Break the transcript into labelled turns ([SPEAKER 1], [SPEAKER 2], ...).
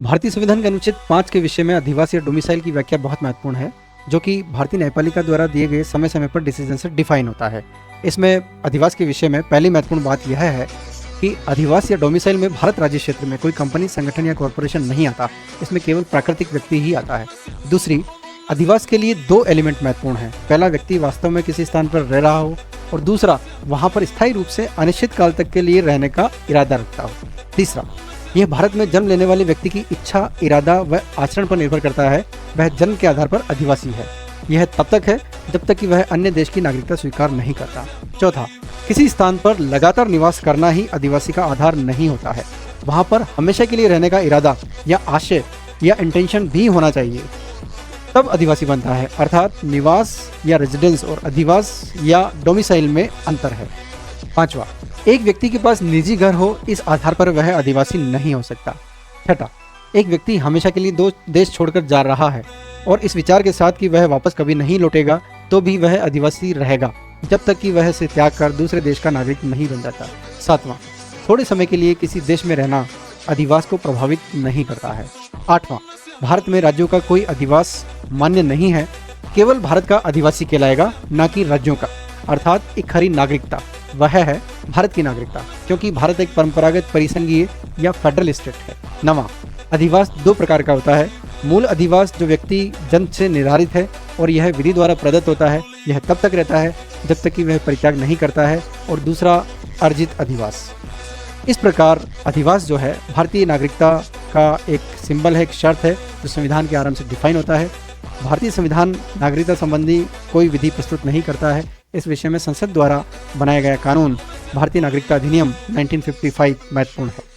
[SPEAKER 1] भारतीय संविधान के अनुच्छेद 5 के विषय में अधिवास या डोमिसाइल की व्याख्या बहुत महत्वपूर्ण है, जो कि भारतीय न्यायपालिका द्वारा दिए गए समय समय पर डिसीजन से डिफाइन होता है। इसमें अधिवास के विषय में पहली महत्वपूर्ण बात यह है कि अधिवास या डोमिसाइल में भारत राज्य क्षेत्र में कोई कंपनी, संगठन या कॉरपोरेशन नहीं आता, इसमें केवल प्राकृतिक व्यक्ति ही आता है। दूसरी, अधिवास के लिए दो एलिमेंट महत्वपूर्ण हैं। पहला, व्यक्ति वास्तव में किसी स्थान पर रह रहा हो, और दूसरा, वहाँ पर स्थायी रूप से अनिश्चित काल तक के लिए रहने का इरादा रखता हो। तीसरा, यह भारत में जन्म लेने वाले व्यक्ति की इच्छा, इरादा व आचरण पर निर्भर करता है। वह जन्म के आधार पर अधिवासी है। यह तब तक है जब तक कि वह अन्य देश की नागरिकता स्वीकार नहीं करता। चौथा, किसी स्थान पर लगातार निवास करना ही अधिवासी का आधार नहीं होता है। वहाँ पर हमेशा के लिए रहने का इरादा या आशय या इंटेंशन भी होना चाहिए, तब अधिवासी बनता है। अर्थात निवास या रेजिडेंस और अधिवास या डोमिसाइल में अंतर है। पांचवा, एक व्यक्ति के पास निजी घर हो, इस आधार पर वह अधिवासी नहीं हो सकता। छठा, एक व्यक्ति हमेशा के लिए देश छोड़कर जा रहा है और इस विचार के साथ कि वह वापस कभी नहीं लौटेगा, तो भी वह अधिवासी रहेगा जब तक कि वह इसे त्याग कर दूसरे देश का नागरिक नहीं बन जाता। सातवां, थोड़े समय के लिए किसी देश में रहना अधिवास को प्रभावित नहीं करता है। आठवां, भारत में राज्यों का कोई अधिवास मान्य नहीं है, केवल भारत का अधिवासी कहलाएगा, न कि राज्यों का। अर्थात एक खरी नागरिकता वह है भारत की नागरिकता, क्योंकि भारत एक परंपरागत परिसंघीय या फेडरल स्टेट है। नवां, अधिवास दो प्रकार का होता है। मूल अधिवास जो व्यक्ति जन्म से निर्धारित है और यह विधि द्वारा प्रदत्त होता है, यह तब तक रहता है जब तक कि वह परित्याग नहीं करता है। और दूसरा, अर्जित अधिवास। इस प्रकार अधिवास जो है भारतीय नागरिकता का एक सिंबल है, एक शर्त है, जो संविधान के आरंभ से डिफाइन होता है। भारतीय संविधान नागरिकता संबंधी कोई विधि प्रस्तुत नहीं करता है। इस विषय में संसद द्वारा बनाया गया कानून भारतीय नागरिकता अधिनियम 1955 महत्वपूर्ण है।